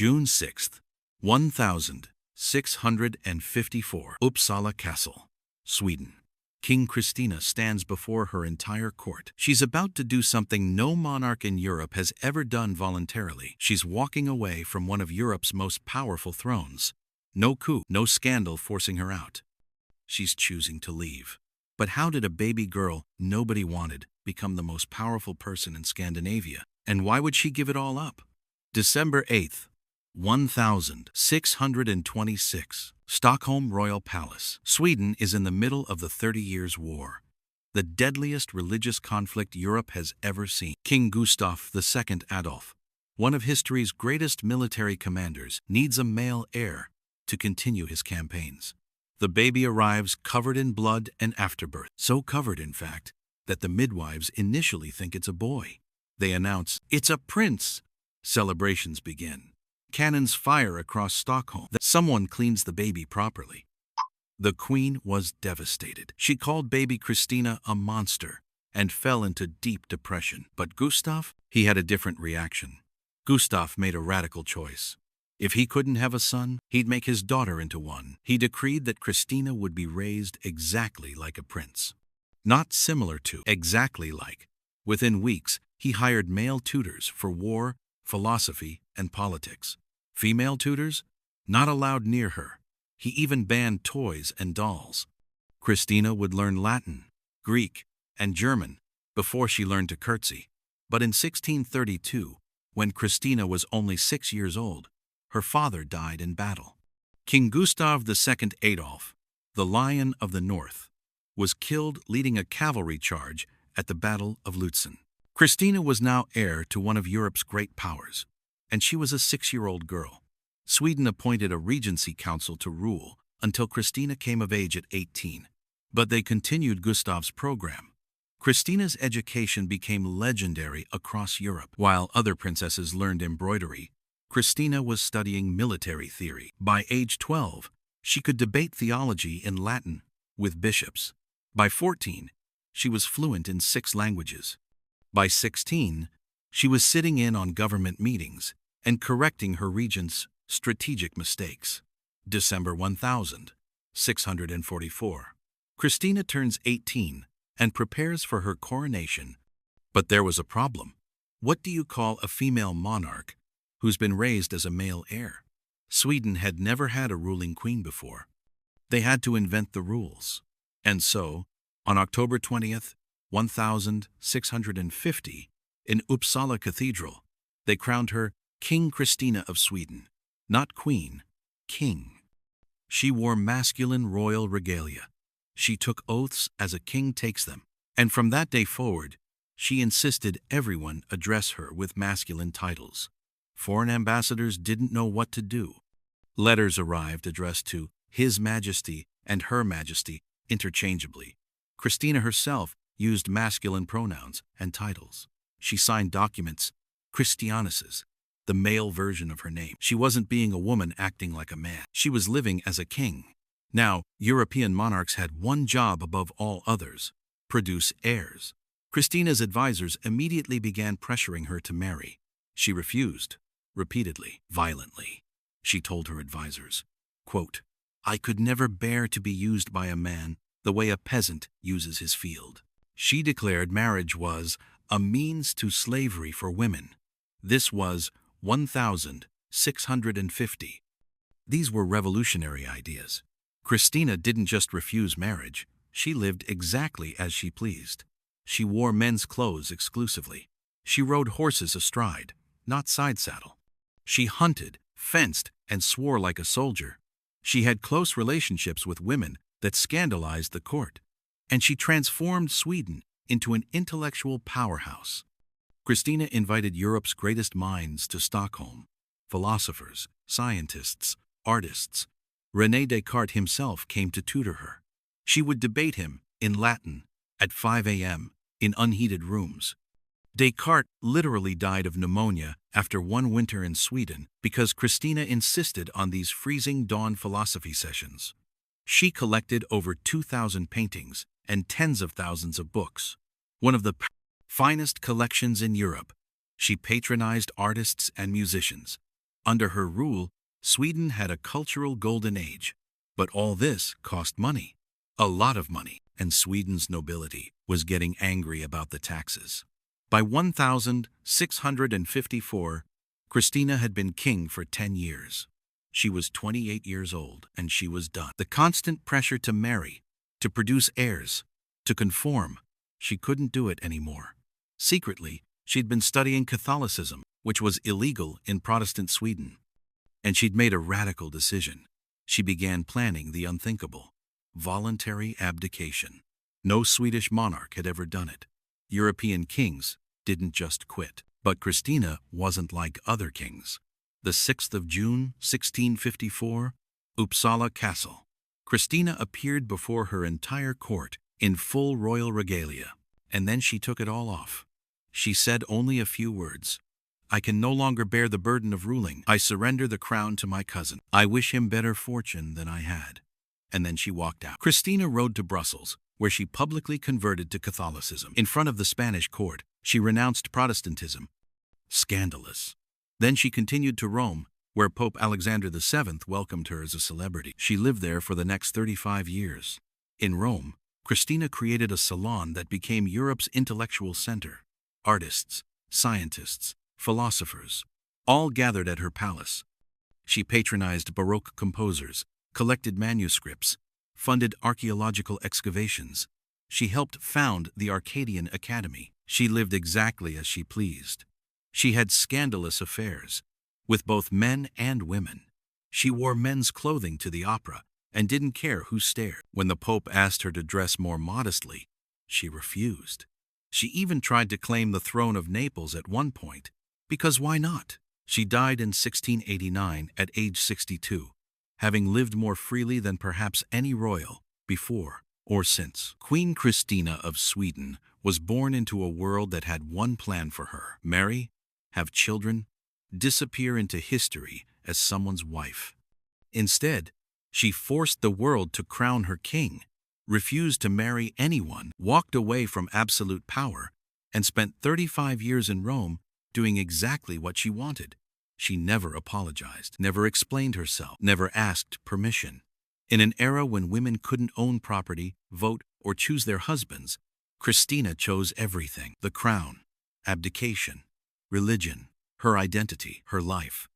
June 6th, 1654. Uppsala Castle, Sweden. King Christina stands before her entire court. She's about to do something no monarch in Europe has ever done voluntarily. She's walking away from one of Europe's most powerful thrones. No coup, no scandal forcing her out. She's choosing to leave. But how did a baby girl nobody wanted become the most powerful person in Scandinavia? And why would she give it all up? December 8th, 1626. Stockholm Royal Palace. Sweden is in the middle of the 30 Years' War, the deadliest religious conflict Europe has ever seen. King Gustav II Adolf, one of history's greatest military commanders, needs a male heir to continue his campaigns. The baby arrives covered in blood and afterbirth, so covered, in fact, that the midwives initially think it's a boy. They announce, "It's a prince!" Celebrations begin. Cannons fire across Stockholm. Someone cleans the baby properly. The queen was devastated. She called baby Christina a monster and fell into deep depression. But Gustav, he had a different reaction. Gustav made a radical choice. If he couldn't have a son, he'd make his daughter into one. He decreed that Christina would be raised exactly like a prince. Not similar to, exactly like. Within weeks, he hired male tutors for war, philosophy, and politics. Female tutors? Not allowed near her. He even banned toys and dolls. Christina would learn Latin, Greek, and German before she learned to curtsy. But in 1632, when Christina was only 6 years old, her father died in battle. King Gustav II Adolf, the Lion of the North, was killed leading a cavalry charge at the Battle of Lutzen. Christina was now heir to one of Europe's great powers, and she was a 6-year-old girl. Sweden appointed a Regency council to rule until Christina came of age at 18. But they continued Gustav's program. Christina's education became legendary across Europe. While other princesses learned embroidery, Christina was studying military theory. By age 12, she could debate theology in Latin with bishops. By 14, she was fluent in 6 languages. By 16, she was sitting in on government meetings and correcting her regent's strategic mistakes. December 1644. Christina turns 18 and prepares for her coronation. But there was a problem. What do you call a female monarch who's been raised as a male heir? Sweden had never had a ruling queen before. They had to invent the rules. And so, on October 20th, 1650, in Uppsala Cathedral, they crowned her King Christina of Sweden. Not queen, king. She wore masculine royal regalia. She took oaths as a king takes them. And from that day forward, she insisted everyone address her with masculine titles. Foreign ambassadors didn't know what to do. Letters arrived addressed to His Majesty and Her Majesty interchangeably. Christina herself used masculine pronouns and titles. She signed documents, Christianuses, the male version of her name. She wasn't being a woman acting like a man. She was living as a king. Now, European monarchs had one job above all others: produce heirs. Christina's advisors immediately began pressuring her to marry. She refused, repeatedly, violently. She told her advisors, quote, "I could never bear to be used by a man the way a peasant uses his field." She declared marriage was a means to slavery for women. This was 1650. These were revolutionary ideas. Christina didn't just refuse marriage, she lived exactly as she pleased. She wore men's clothes exclusively. She rode horses astride, not side saddle. She hunted, fenced, and swore like a soldier. She had close relationships with women that scandalized the court. And she transformed Sweden into an intellectual powerhouse. Christina invited Europe's greatest minds to Stockholm: philosophers, scientists, artists. René Descartes himself came to tutor her. She would debate him in Latin at 5 a.m. in unheated rooms. Descartes literally died of pneumonia after one winter in Sweden because Christina insisted on these freezing dawn philosophy sessions. She collected over 2,000 paintings and tens of thousands of books. One of the finest collections in Europe. She patronized artists and musicians. Under her rule, Sweden had a cultural golden age. But all this cost money. A lot of money, and Sweden's nobility was getting angry about the taxes. By 1654, Christina had been king for 10 years. She was 28 years old, and she was done. The constant pressure to marry, to produce heirs, to conform, she couldn't do it anymore. Secretly, she'd been studying Catholicism, which was illegal in Protestant Sweden. And she'd made a radical decision. She began planning the unthinkable: voluntary abdication. No Swedish monarch had ever done it. European kings didn't just quit. But Christina wasn't like other kings. The 6th of June, 1654, Uppsala Castle. Christina appeared before her entire court in full royal regalia, and then she took it all off. She said only a few words. "I can no longer bear the burden of ruling. I surrender the crown to my cousin. I wish him better fortune than I had." And then she walked out. Christina rode to Brussels, where she publicly converted to Catholicism. In front of the Spanish court, she renounced Protestantism. Scandalous. Then she continued to Rome, where Pope Alexander VII welcomed her as a celebrity. She lived there for the next 35 years. In Rome, Christina created a salon that became Europe's intellectual center. Artists, scientists, philosophers, all gathered at her palace. She patronized Baroque composers, collected manuscripts, funded archaeological excavations. She helped found the Arcadian Academy. She lived exactly as she pleased. She had scandalous affairs with both men and women. She wore men's clothing to the opera and didn't care who stared. When the Pope asked her to dress more modestly, she refused. She even tried to claim the throne of Naples at one point, because why not? She died in 1689 at age 62, having lived more freely than perhaps any royal before or since. Queen Christina of Sweden was born into a world that had one plan for her: marry, have children, disappear into history as someone's wife. Instead, she forced the world to crown her king, refused to marry anyone, walked away from absolute power, and spent 35 years in Rome doing exactly what she wanted. She never apologized, never explained herself, never asked permission. In an era when women couldn't own property, vote, or choose their husbands, Christina chose everything: the crown, abdication, religion, her identity, her life.